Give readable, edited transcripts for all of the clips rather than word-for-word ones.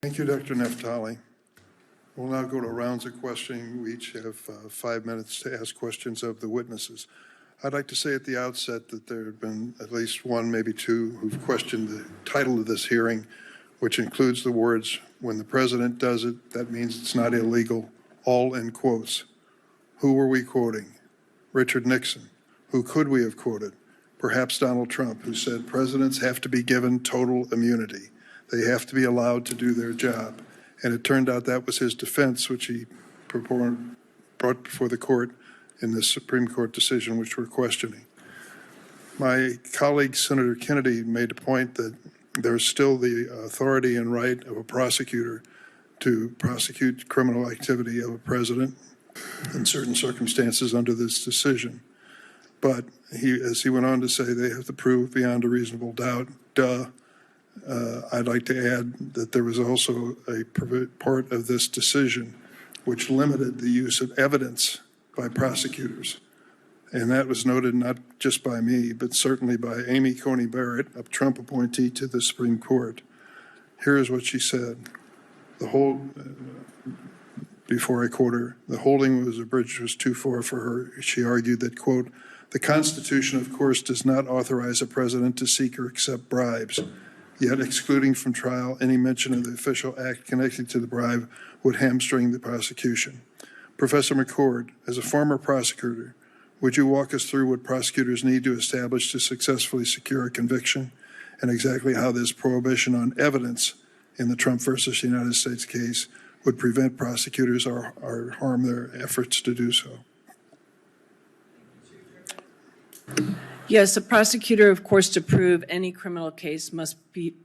Thank you, Dr. Naftali. We'll now go to rounds of questioning. We each have 5 minutes to ask questions of the witnesses. I'd like to say at the outset that there have been at least one, maybe two, who've questioned the title of this hearing, which includes the words, "When the president does it, that means it's not illegal," all in quotes. Who were we quoting? Richard Nixon. Who could we have quoted? Perhaps Donald Trump, who said presidents have to be given total immunity. They have to be allowed to do their job. And it turned out that was his defense, which he brought before the court in this Supreme Court decision, which we're questioning. My colleague, Senator Kennedy, made a point that there's still the authority and right of a prosecutor to prosecute criminal activity of a president in certain circumstances under this decision. But as he went on to say, they have to prove beyond a reasonable doubt, I'd like to add that there was also a part of this decision which limited the use of evidence by prosecutors. And that was noted not just by me, but certainly by Amy Coney Barrett, a Trump appointee to the Supreme Court. Here is what she said. Before I quote her, the holding was a bridge was too far for her. She argued that, quote, "The Constitution, of course, does not authorize a president to seek or accept bribes. Yet excluding from trial any mention of the official act connected to the bribe would hamstring the prosecution." Professor McCord, as a former prosecutor, would you walk us through what prosecutors need to establish to successfully secure a conviction and exactly how this prohibition on evidence in the Trump versus United States case would prevent prosecutors or harm their efforts to do so? Yes, a prosecutor, of course, to prove any criminal case must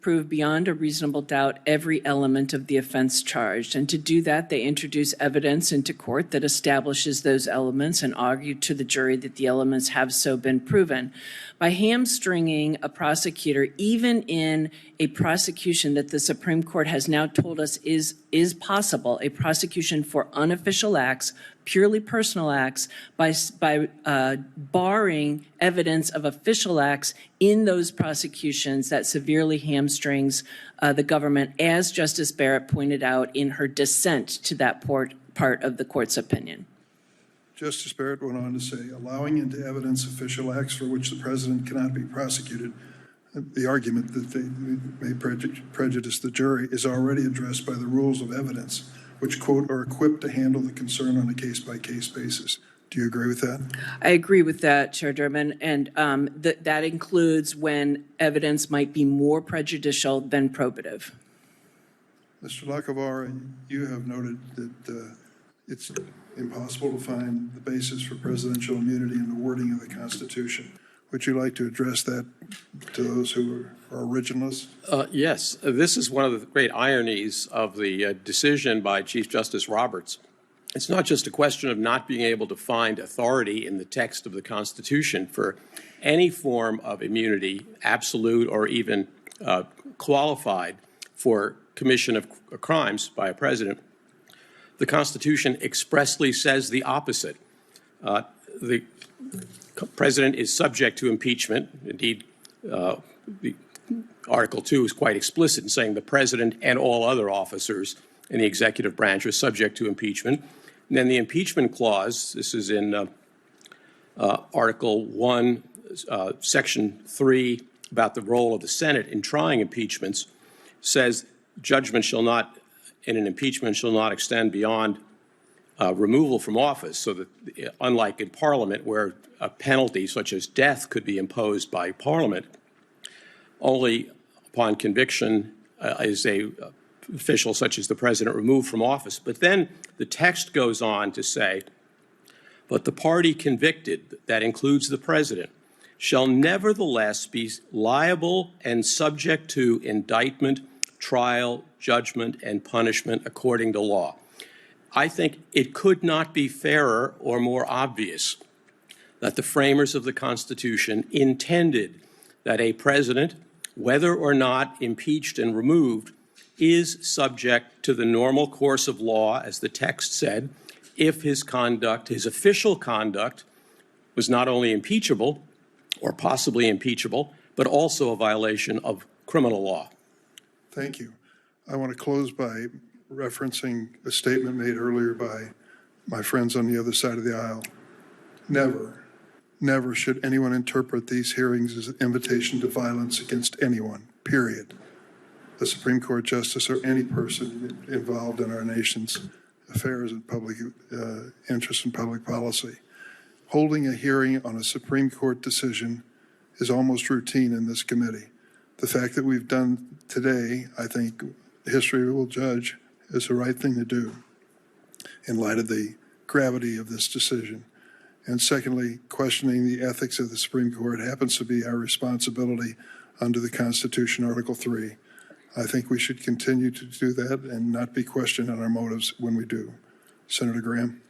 prove beyond a reasonable doubt every element of the offense charged. And to do that, they introduce evidence into court that establishes those elements and argue to the jury that the elements have so been proven. By hamstringing a prosecutor, even in a prosecution that the Supreme Court has now told us is possible, a prosecution for unofficial acts, purely personal acts, by barring evidence of official acts in those prosecutions, that severely hamstrings the government, as Justice Barrett pointed out in her dissent to that part of the court's opinion. Justice Barrett went on to say, allowing into evidence official acts for which the president cannot be prosecuted, the argument that they may prejudice the jury is already addressed by the rules of evidence, which, quote, are equipped to handle the concern on a case-by-case basis. Do you agree with that? I agree with that, Chair Durbin, and that includes when evidence might be more prejudicial than probative. Mr. Lacovara, you have noted that it's impossible to find the basis for presidential immunity in the wording of the Constitution. Would you like to address that to those who are originalists? Yes. This is one of the great ironies of the decision by Chief Justice Roberts. It's not just a question of not being able to find authority in the text of the Constitution for any form of immunity, absolute or even qualified, for commission of crimes by a president. The Constitution expressly says the opposite. The president is subject to impeachment. Indeed, Article 2 is quite explicit in saying the president and all other officers in the executive branch are subject to impeachment. And then the impeachment clause, this is in Article 1, Section 3, about the role of the Senate in trying impeachments, says judgment shall not, in an impeachment, shall not extend beyond removal from office, so that unlike in Parliament, where a penalty such as death could be imposed by Parliament, only upon conviction is a official such as the president removed from office. But then the text goes on to say, but the party convicted, that includes the president, shall nevertheless be liable and subject to indictment, trial, judgment, and punishment according to law. I think it could not be fairer or more obvious that the framers of the Constitution intended that a president, whether or not impeached and removed, is subject to the normal course of law, as the text said, if his conduct, his official conduct, was not only impeachable or possibly impeachable, but also a violation of criminal law. Thank you. I want to close by referencing a statement made earlier by my friends on the other side of the aisle. Never should anyone interpret these hearings as an invitation to violence against anyone, period. A Supreme Court justice or any person involved in our nation's affairs and public interest and public policy. Holding a hearing on a Supreme Court decision is almost routine in this committee. The fact that we've done today, I think history will judge, is the right thing to do in light of the gravity of this decision. And secondly, questioning the ethics of the Supreme Court happens to be our responsibility under the Constitution, Article 3. I think we should continue to do that and not be questioned on our motives when we do. Senator Graham.